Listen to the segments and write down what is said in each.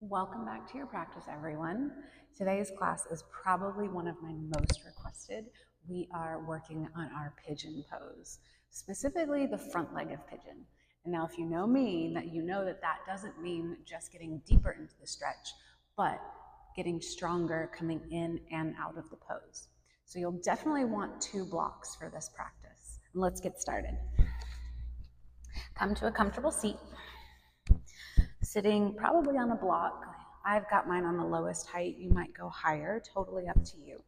Welcome back to your practice, everyone. Today's class is probably one of my most requested. We are working on our pigeon pose, specifically the front leg of pigeon. And now if you know me, that you know that doesn't mean just getting deeper into the stretch, but getting stronger coming in and out of the pose. So you'll definitely want 2 blocks for this practice. And let's get started. Come to a comfortable seat. Sitting probably on a block. I've got mine on the lowest height. You might go higher, totally up to you.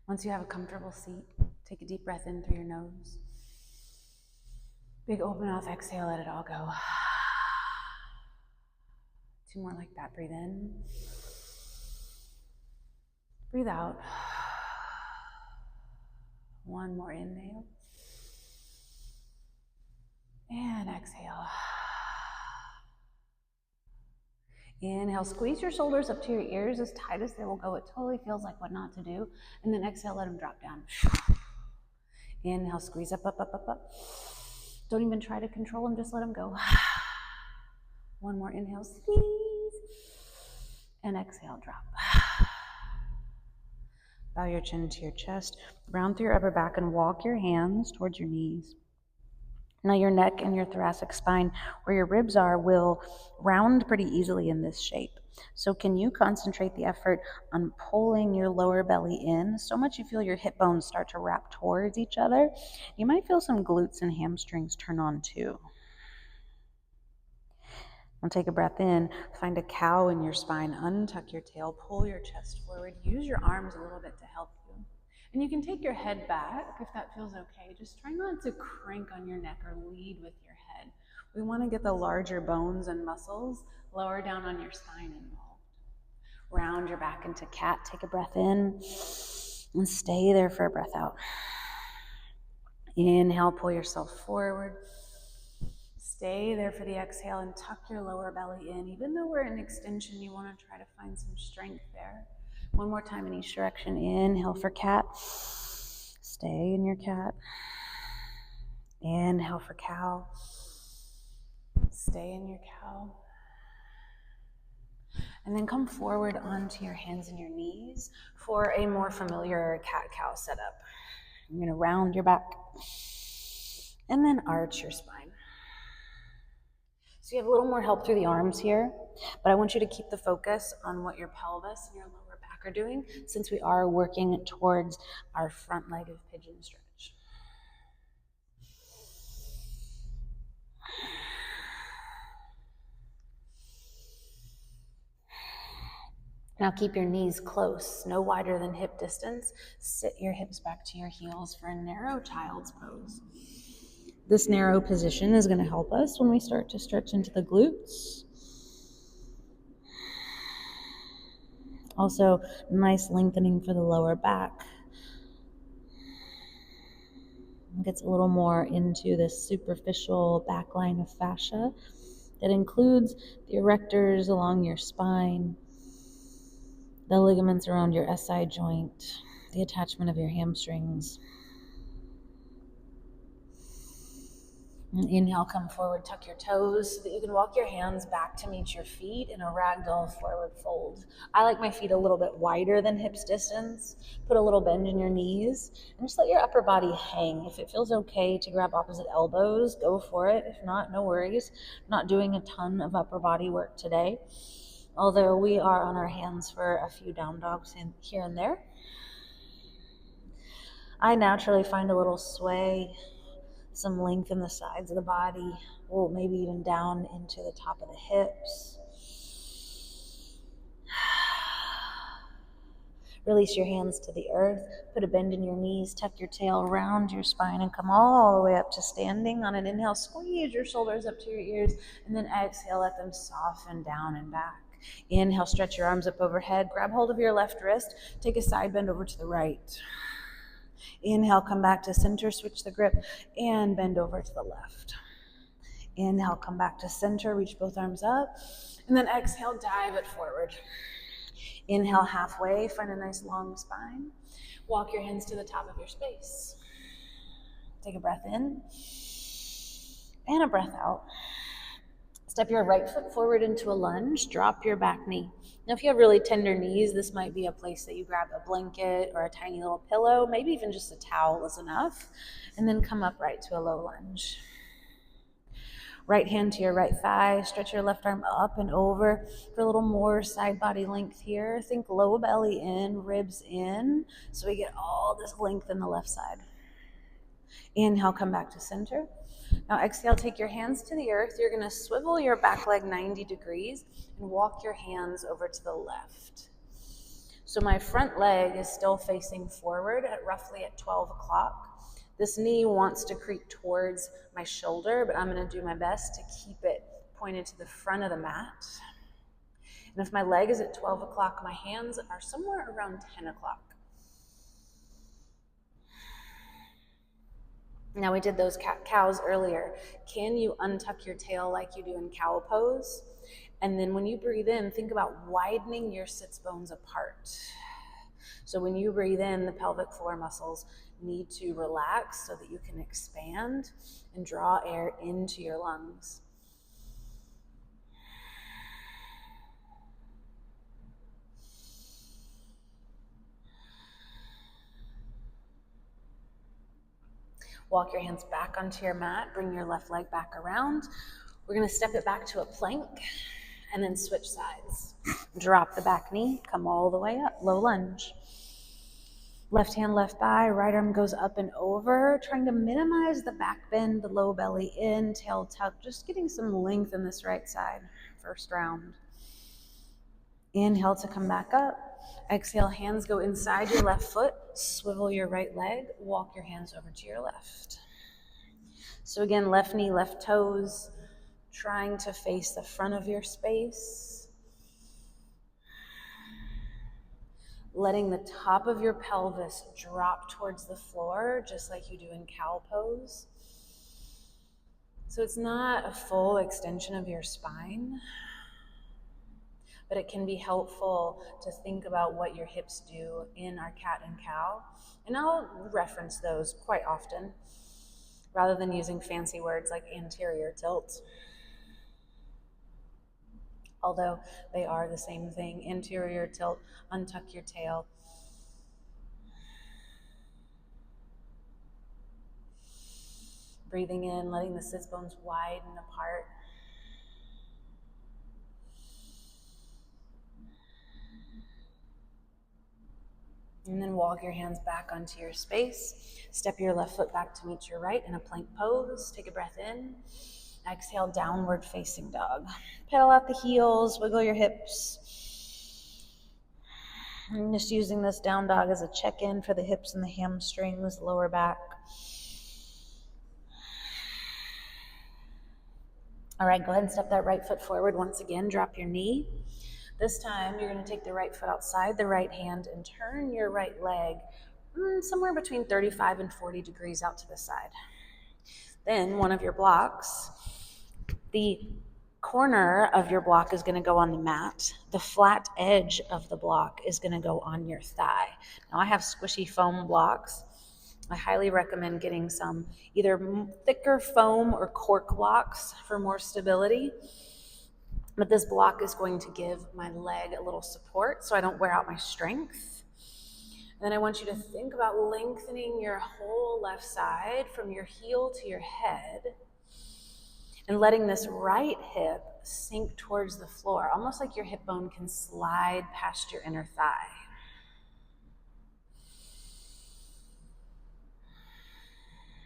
Once you have a comfortable seat, take a deep breath in through your nose. Big open mouth exhale, let it all go. 2 more like that. Breathe in. Breathe out. 1 more inhale. And exhale. Inhale, squeeze your shoulders up to your ears as tight as they will go. It totally feels like what not to do. And then exhale, let them drop down. Inhale, squeeze up, up, up, up, up. Don't even try to control them, just let them go. 1 more inhale, squeeze. And exhale, drop. Bow your chin to your chest, round through your upper back and walk your hands towards your knees. Now your neck and your thoracic spine, where your ribs are, will round pretty easily in this shape. So can you concentrate the effort on pulling your lower belly in so much you feel your hip bones start to wrap towards each other? You might feel some glutes and hamstrings turn on too. Now take a breath in, find a cow in your spine, untuck your tail, pull your chest forward, use your arms a little bit to help you. And you can take your head back if that feels okay. Just try not to crank on your neck or lead with your head. We want to get the larger bones and muscles lower down on your spine involved. Round your back into cat. Take a breath in and stay there for a breath out. Inhale, pull yourself forward. Stay there for the exhale and tuck your lower belly in. Even though we're in extension, you want to try to find some strength there. 1 more time in each direction. Inhale for cat. Stay in your cat. Inhale for cow. Stay in your cow. And then come forward onto your hands and your knees for a more familiar cat-cow setup. You're going to round your back and then arch your spine. So you have a little more help through the arms here, but I want you to keep the focus on what your pelvis and your lower back are doing, since we are working towards our front leg of pigeon stretch. Now keep your knees close, no wider than hip distance. Sit your hips back to your heels for a narrow child's pose. This narrow position is going to help us when we start to stretch into the glutes. Also, nice lengthening for the lower back. It gets a little more into this superficial back line of fascia that includes the erectors along your spine, the ligaments around your SI joint, the attachment of your hamstrings. And inhale, come forward, tuck your toes so that you can walk your hands back to meet your feet in a ragdoll forward fold. I like my feet a little bit wider than hips distance. Put a little bend in your knees and just let your upper body hang. If it feels okay to grab opposite elbows, go for it. If not, no worries. I'm not doing a ton of upper body work today, although we are on our hands for a few down dogs here and there. I naturally find a little sway, some length in the sides of the body, maybe even down into the top of the hips. Release your hands to the earth, put a bend in your knees, tuck your tail around your spine and come all the way up to standing. On an inhale, squeeze your shoulders up to your ears, and then exhale, let them soften down and back. Inhale, stretch your arms up overhead, grab hold of your left wrist, take a side bend over to the right. Inhale, come back to center, switch the grip, and bend over to the left. Inhale, come back to center, reach both arms up, and then exhale, dive it forward. Inhale, halfway, find a nice long spine. Walk your hands to the top of your space. Take a breath in, and a breath out. Step your right foot forward into a lunge, drop your back knee. Now, if you have really tender knees, this might be a place that you grab a blanket or a tiny little pillow, maybe even just a towel is enough, and then come upright to a low lunge. Right hand to your right thigh, stretch your left arm up and over for a little more side body length here. Think low belly in, ribs in, so we get all this length in the left side. Inhale, come back to center. Now exhale, take your hands to the earth. You're gonna swivel your back leg 90 degrees and walk your hands over to the left. So my front leg is still facing forward at roughly at 12 o'clock. This knee wants to creep towards my shoulder, but I'm gonna do my best to keep it pointed to the front of the mat. And if my leg is at 12 o'clock, my hands are somewhere around 10 o'clock. Now we did those cows earlier. Can you untuck your tail like you do in cow pose? And then when you breathe in, think about widening your sits bones apart. So when you breathe in, the pelvic floor muscles need to relax so that you can expand and draw air into your lungs. Walk your hands back onto your mat, bring your left leg back around. We're gonna step it back to a plank and then switch sides. Drop the back knee, come all the way up, low lunge. Left hand, left thigh, right arm goes up and over, trying to minimize the back bend, the low belly in, tail tuck, just getting some length in this right side, first round. Inhale to come back up. Exhale, hands go inside your left foot, swivel your right leg, walk your hands over to your left. So again, left knee, left toes, trying to face the front of your space. Letting the top of your pelvis drop towards the floor, just like you do in cow pose. So it's not a full extension of your spine, but it can be helpful to think about what your hips do in our cat and cow. And I'll reference those quite often, rather than using fancy words like anterior tilt. Although they are the same thing. Anterior tilt, untuck your tail. Breathing in, letting the sits bones widen apart. And then walk your hands back onto your space. Step your left foot back to meet your right in a plank pose. Take a breath in. Exhale, downward facing dog. Pedal out the heels, wiggle your hips. I'm just using this down dog as a check-in for the hips and the hamstrings, lower back. All right, go ahead and step that right foot forward once again. Drop your knee. This time, you're going to take the right foot outside the right hand and turn your right leg somewhere between 35 and 40 degrees out to the side. Then one of your blocks, the corner of your block is going to go on the mat. The flat edge of the block is going to go on your thigh. Now I have squishy foam blocks. I highly recommend getting some either thicker foam or cork blocks for more stability. But this block is going to give my leg a little support so I don't wear out my strength. And then I want you to think about lengthening your whole left side from your heel to your head and letting this right hip sink towards the floor, almost like your hip bone can slide past your inner thigh.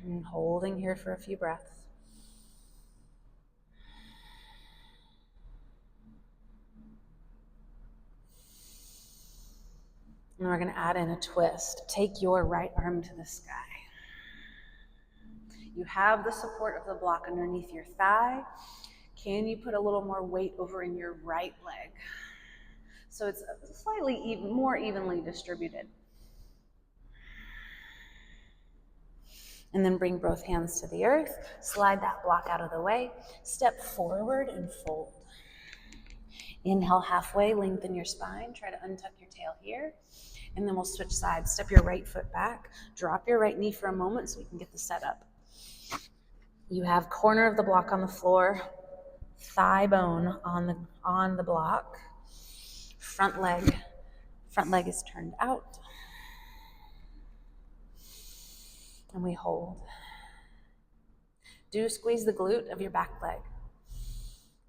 And holding here for a few breaths. And we're going to add in a twist. Take your right arm to the sky. You have the support of the block underneath your thigh. Can you put a little more weight over in your right leg? So it's slightly more evenly distributed. And then bring both hands to the earth. Slide that block out of the way. Step forward and fold. Inhale halfway, lengthen your spine. Try to untuck your tail here. And then we'll switch sides. Step your right foot back. Drop your right knee for a moment so we can get the setup. You have corner of the block on the floor. thigh bone on the block. Front leg is turned out. And we hold. Do squeeze the glute of your back leg.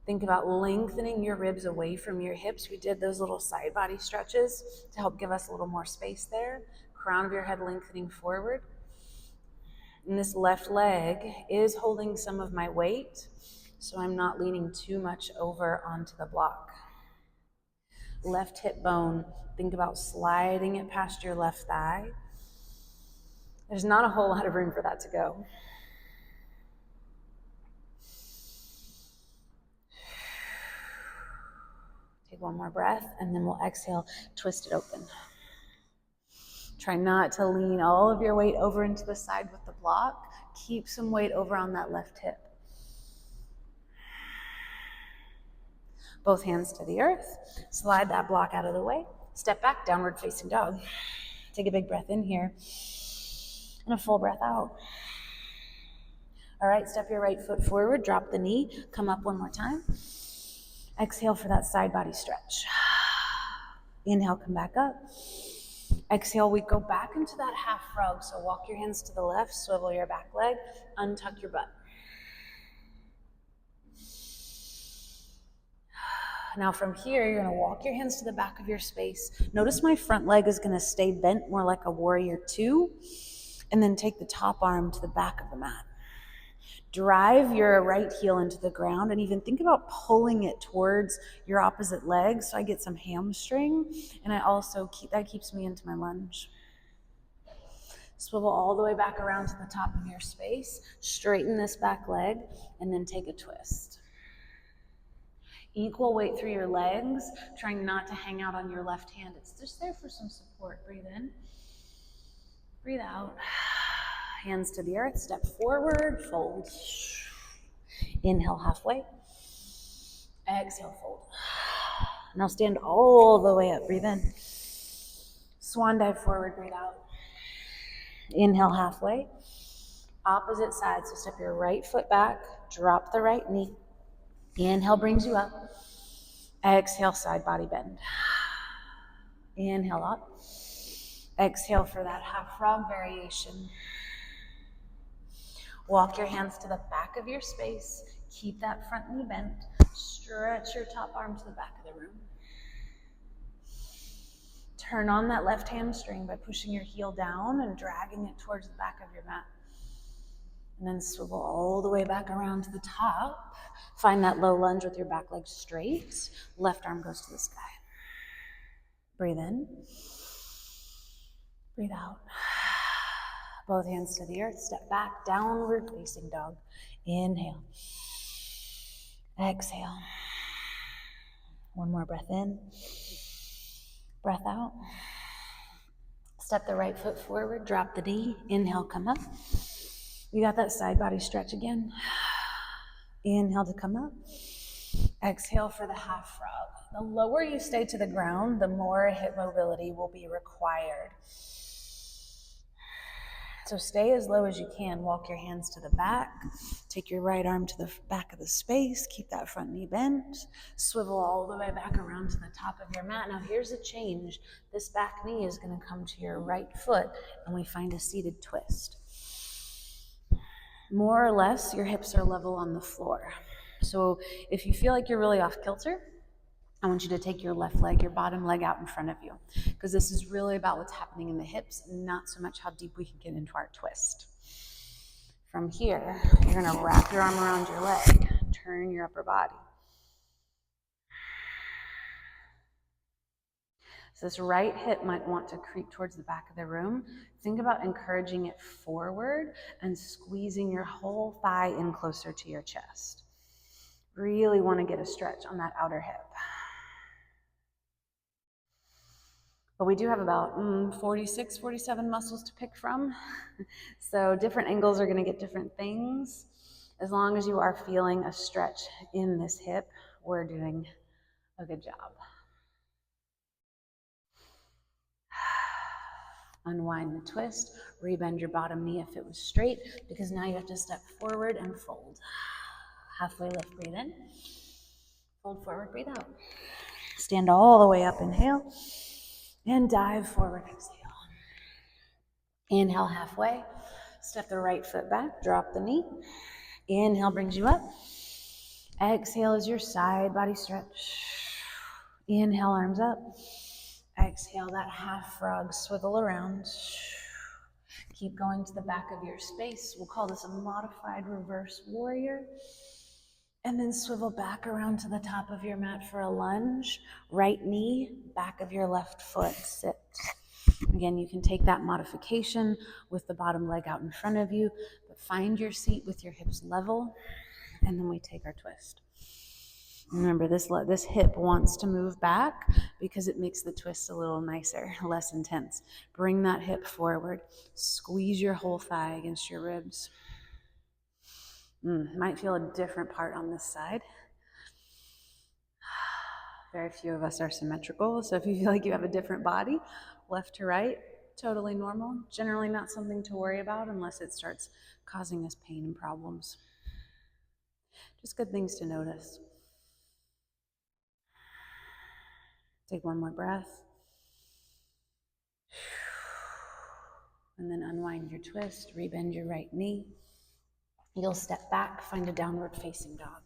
Think about lengthening your ribs away from your hips. We did those little side body stretches to help give us a little more space there. Crown of your head lengthening forward. And this left leg is holding some of my weight, so I'm not leaning too much over onto the block. Left hip bone, think about sliding it past your left thigh. There's not a whole lot of room for that to go. Take one more breath, and then we'll exhale, twist it open. Try not to lean all of your weight over into the side with the block. Keep some weight over on that left hip. Both hands to the earth. Slide that block out of the way. Step back, downward facing dog. Take a big breath in here and a full breath out. All right, step your right foot forward, drop the knee, come up one more time. Exhale for that side body stretch. Inhale, come back up. Exhale, we go back into that half frog. So walk your hands to the left, swivel your back leg, untuck your butt. Now from here, you're gonna walk your hands to the back of your space. Notice my front leg is gonna stay bent more like a warrior two, and then take the top arm to the back of the mat. Drive your right heel into the ground and even think about pulling it towards your opposite leg so I get some hamstring, and I also that keeps me into my lunge. Swivel all the way back around to the top of your space, straighten this back leg, and then take a twist. Equal weight through your legs, trying not to hang out on your left hand. It's just there for some support. Breathe in, breathe out. Hands to the earth, step forward, fold. Inhale halfway. Exhale, fold. Now stand all the way up, breathe in. Swan dive forward, breathe out. Inhale halfway. Opposite side, so step your right foot back, drop the right knee. Inhale brings you up. Exhale, side body bend. Inhale up. Exhale for that half frog variation. Walk your hands to the back of your space. Keep that front knee bent. Stretch your top arm to the back of the room. Turn on that left hamstring by pushing your heel down and dragging it towards the back of your mat. And then swivel all the way back around to the top. Find that low lunge with your back leg straight. Left arm goes to the sky. Breathe in. Breathe out. Both hands to the earth. Step back, downward facing dog. Inhale. Exhale. One more breath in. Breath out. Step the right foot forward, drop the knee. Inhale, come up. You got that side body stretch again. Inhale to come up. Exhale for the half frog. The lower you stay to the ground, the more hip mobility will be required. So stay as low as you can. Walk your hands to the back. Take your right arm to the back of the space. Keep that front knee bent. Swivel all the way back around to the top of your mat. Now here's a change. This back knee is going to come to your right foot, and we find a seated twist. More or less, your hips are level on the floor. So if you feel like you're really off kilter, I want you to take your left leg, your bottom leg out in front of you, because this is really about what's happening in the hips, not so much how deep we can get into our twist. From here, you're going to wrap your arm around your leg, turn your upper body. So this right hip might want to creep towards the back of the room. Think about encouraging it forward and squeezing your whole thigh in closer to your chest. Really want to get a stretch on that outer hip. But we do have about 46, 47 muscles to pick from. So different angles are going to get different things. As long as you are feeling a stretch in this hip, we're doing a good job. Unwind the twist, rebend your bottom knee if it was straight, because now you have to step forward and fold. Halfway lift, breathe in. Fold forward, breathe out. Stand all the way up, inhale. And dive forward, exhale. Inhale halfway. Step the right foot back, drop the knee. Inhale brings you up. Exhale is your side body stretch. Inhale, arms up. Exhale, that half frog, swivel around. Keep going to the back of your space. We'll call this a modified reverse warrior. And then swivel back around to the top of your mat for a lunge. Right knee, back of your left foot, sit. Again, you can take that modification with the bottom leg out in front of you, but find your seat with your hips level, and then we take our twist. Remember, this hip wants to move back because it makes the twist a little nicer, less intense. Bring that hip forward. Squeeze your whole thigh against your ribs. Might feel a different part on this side. Very few of us are symmetrical, so if you feel like you have a different body, left to right, totally normal. Generally not something to worry about unless it starts causing us pain and problems. Just good things to notice. Take one more breath. And then unwind your twist, rebend your right knee. You'll step back, find a downward facing dog.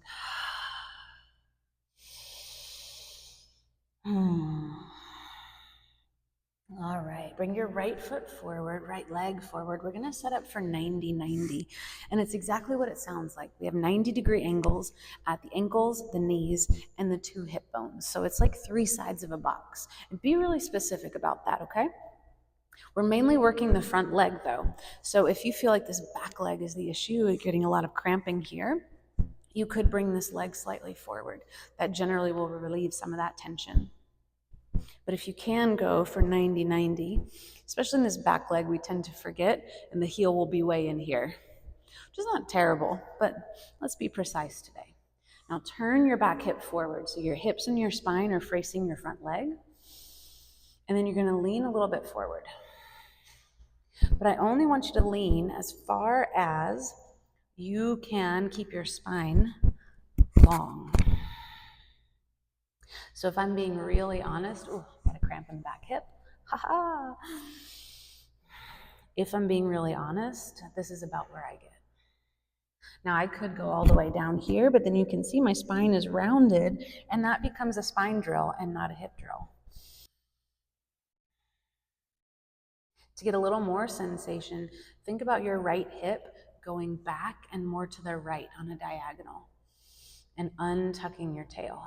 All right, bring your right foot forward, right leg forward. We're gonna set up for 90-90. And it's exactly what it sounds like. We have 90-degree angles at the ankles, the knees, and the two hip bones. So it's like three sides of a box. And be really specific about that, okay? We're mainly working the front leg though. So if you feel like this back leg is the issue, you're getting a lot of cramping here, you could bring this leg slightly forward. That generally will relieve some of that tension. But if you can go for 90-90, especially in this back leg, we tend to forget, and the heel will be way in here, which is not terrible, but let's be precise today. Now turn your back hip forward, so your hips and your spine are facing your front leg, and then you're gonna lean a little bit forward. But I only want you to lean as far as you can keep your spine long. So if I'm being really honest, got a cramp in the back hip, haha. If I'm being really honest, this is about where I get. Now I could go all the way down here, but then you can see my spine is rounded, and that becomes a spine drill and not a hip drill. To get a little more sensation, think about your right hip going back and more to the right on a diagonal and untucking your tail.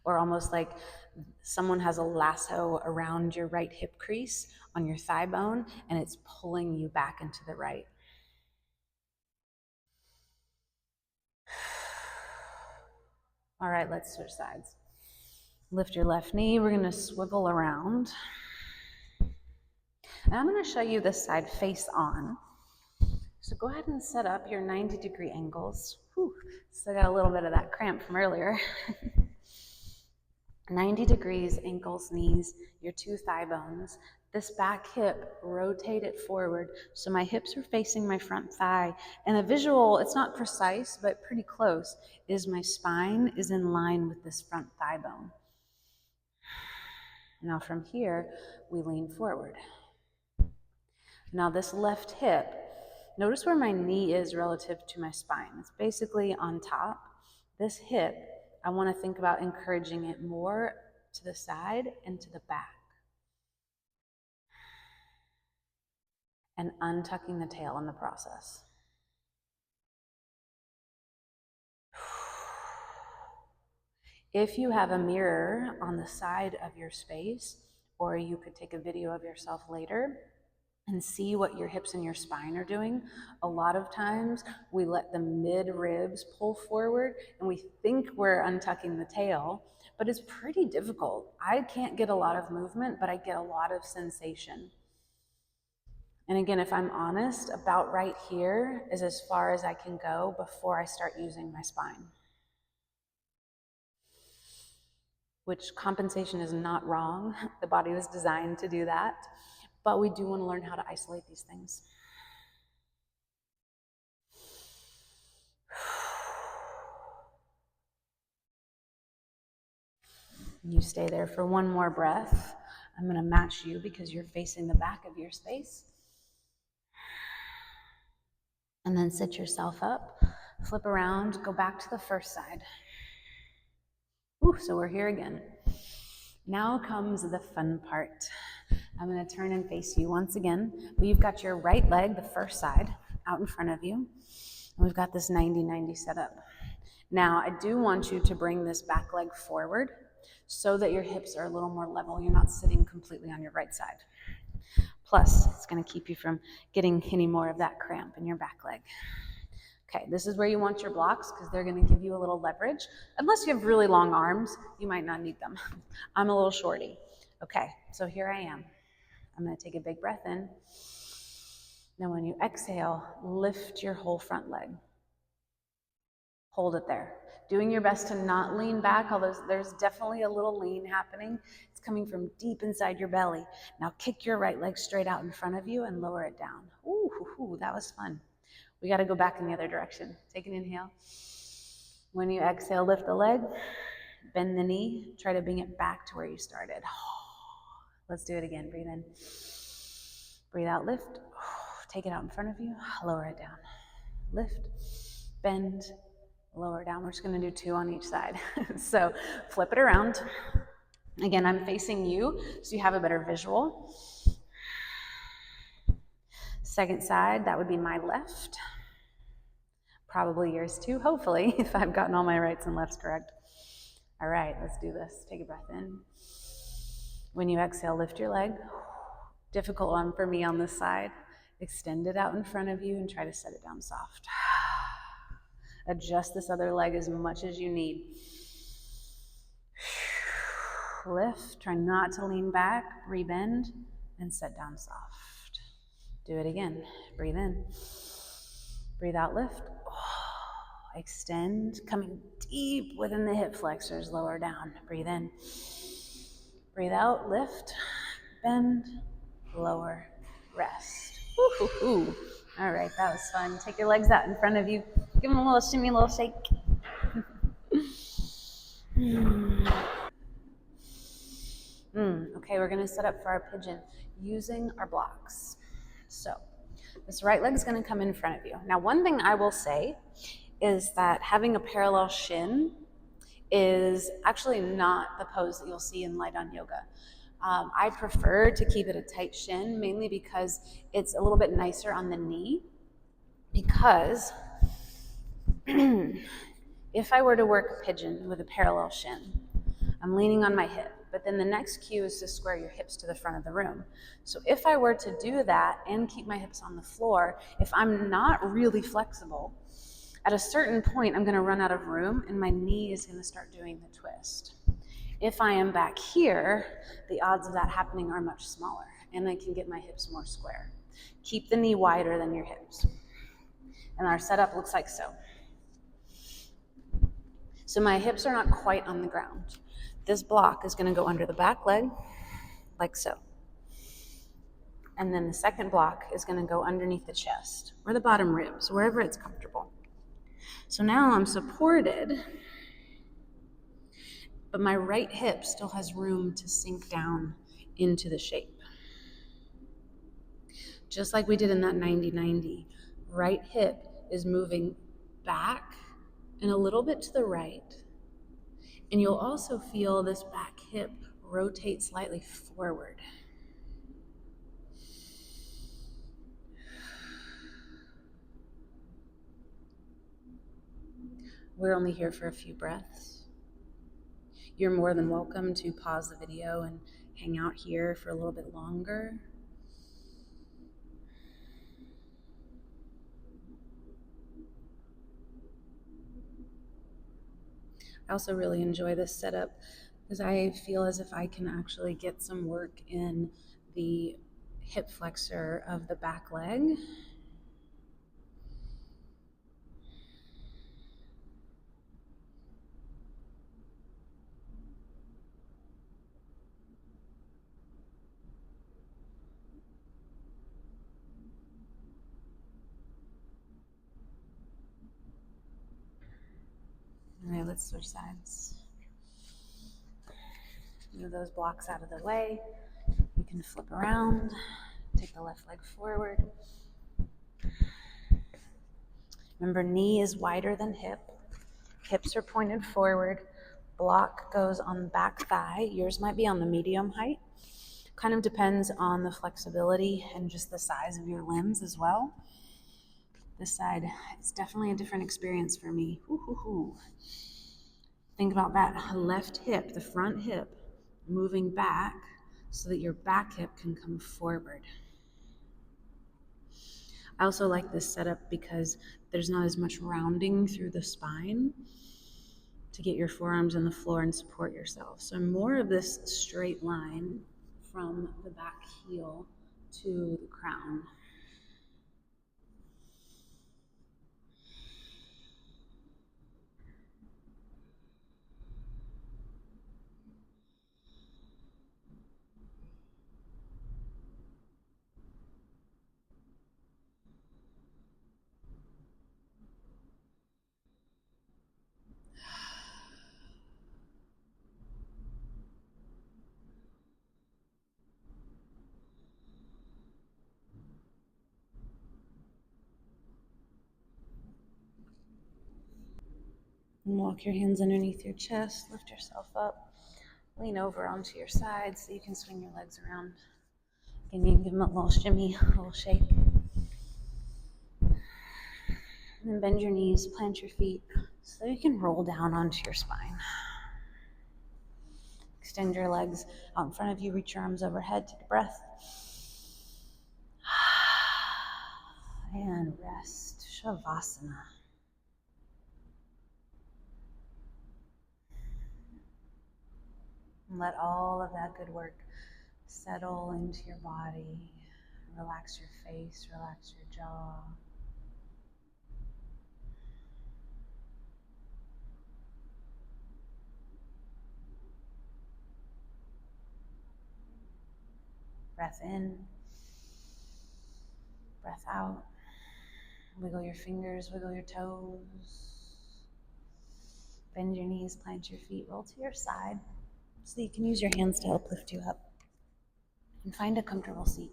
Or almost like someone has a lasso around your right hip crease on your thigh bone and it's pulling you back into the right. All right, let's switch sides. Lift your left knee, we're gonna swivel around. And I'm gonna show you this side face on. So go ahead and set up your 90-degree angles. Still got a little bit of that cramp from earlier. 90 degrees, ankles, knees, your two thigh bones. This back hip, rotate it forward. So my hips are facing my front thigh. And a visual, it's not precise, but pretty close, is my spine is in line with this front thigh bone. Now from here, we lean forward. Now this left hip, notice where my knee is relative to my spine. It's basically on top. This hip, I want to think about encouraging it more to the side and to the back. And untucking the tail in the process. If you have a mirror on the side of your space, or you could take a video of yourself later and see what your hips and your spine are doing, a lot of times we let the mid ribs pull forward and we think we're untucking the tail, but it's pretty difficult. I can't get a lot of movement, but I get a lot of sensation. And again, if I'm honest, about right here is as far as I can go before I start using my spine. Which compensation is not wrong. The body was designed to do that. But we do want to learn how to isolate these things. You stay there for one more breath. I'm going to match you because you're facing the back of your space. And then sit yourself up, flip around, go back to the first side. Ooh, so we're here again. Now comes the fun part. I'm going to turn and face you once again. But you've got your right leg, the first side, out in front of you. And we've got this 90-90 set up. Now, I do want you to bring this back leg forward so that your hips are a little more level. You're not sitting completely on your right side. Plus, it's going to keep you from getting any more of that cramp in your back leg. Okay, this is where you want your blocks because they're going to give you a little leverage. Unless you have really long arms, you might not need them. I'm a little shorty. Okay, so here I am. I'm going to take a big breath in. Now when you exhale, lift your whole front leg. Hold it there. Doing your best to not lean back, although there's definitely a little lean happening. It's coming from deep inside your belly. Now kick your right leg straight out in front of you and lower it down. Ooh, that was fun. We got to go back in the other direction. Take an inhale. When you exhale, lift the leg, bend the knee, try to bring it back to where you started. Let's do it again. Breathe in. Breathe out, lift. Take it out in front of you, lower it down. Lift, bend, lower down. We're just going to do 2 on each side. So flip it around. Again, I'm facing you, so you have a better visual. Second side, that would be my left. Probably yours too, hopefully, if I've gotten all my rights and lefts correct. All right, let's do this. Take a breath in. When you exhale, lift your leg. Difficult one for me on this side. Extend it out in front of you and try to set it down soft. Adjust this other leg as much as you need. Lift, try not to lean back, rebend, and set down soft. Do it again. Breathe in. Breathe out, lift. Extend, coming deep within the hip flexors, lower down. Breathe in. Breathe out, lift, bend, lower, rest. Woo-hoo-hoo. All right, that was fun. Take your legs out in front of you. Give them a little shimmy, a little shake. Okay, we're gonna set up for our pigeon using our blocks. So this right leg is gonna come in front of you. Now, one thing I will say is that having a parallel shin is actually not the pose that you'll see in light on yoga. I prefer to keep it a tight shin, mainly because it's a little bit nicer on the knee. Because if I were to work pigeon with a parallel shin, I'm leaning on my hip, but then the next cue is to square your hips to the front of the room. So if I were to do that and keep my hips on the floor, if I'm not really flexible, at a certain point, I'm going to run out of room and my knee is going to start doing the twist. If I am back here, the odds of that happening are much smaller and I can get my hips more square. Keep the knee wider than your hips. And our setup looks like so. So my hips are not quite on the ground. This block is going to go under the back leg, like so. And then the second block is going to go underneath the chest or the bottom ribs, wherever it's comfortable. So now I'm supported, but my right hip still has room to sink down into the shape. Just like we did in that 90-90, right hip is moving back and a little bit to the right. And you'll also feel this back hip rotate slightly forward. We're only here for a few breaths. You're more than welcome to pause the video and hang out here for a little bit longer. I also really enjoy this setup because I feel as if I can actually get some work in the hip flexor of the back leg. All right, let's switch sides. Move those blocks out of the way. You can flip around, take the left leg forward. Remember, knee is wider than hip. Hips are pointed forward. Block goes on the back thigh. Yours might be on the medium height. Kind of depends on the flexibility and just the size of your limbs as well. This side, it's definitely a different experience for me. Ooh. Think about that left hip, the front hip, moving back so that your back hip can come forward. I also like this setup because there's not as much rounding through the spine to get your forearms on the floor and support yourself. So more of this straight line from the back heel to the crown. And walk your hands underneath your chest, lift yourself up, lean over onto your side so you can swing your legs around. Again, you can give them a little shimmy, a little shake. And then bend your knees, plant your feet so you can roll down onto your spine. Extend your legs out in front of you, reach your arms overhead, take a breath. And rest, Shavasana. And let all of that good work settle into your body. Relax your face, relax your jaw. Breath in, breath out. Wiggle your fingers, wiggle your toes. Bend your knees, plant your feet, roll to your side so you can use your hands to help lift you up. And find a comfortable seat.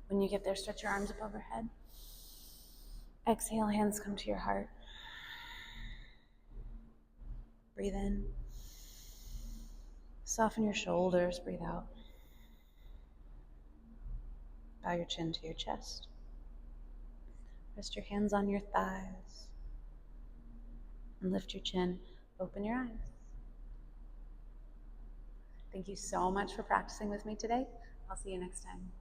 When you get there, stretch your arms up overhead. Exhale, hands come to your heart. Breathe in. Soften your shoulders, breathe out. Bow your chin to your chest. Rest your hands on your thighs. And lift your chin. Open your eyes. Thank you so much for practicing with me today. I'll see you next time.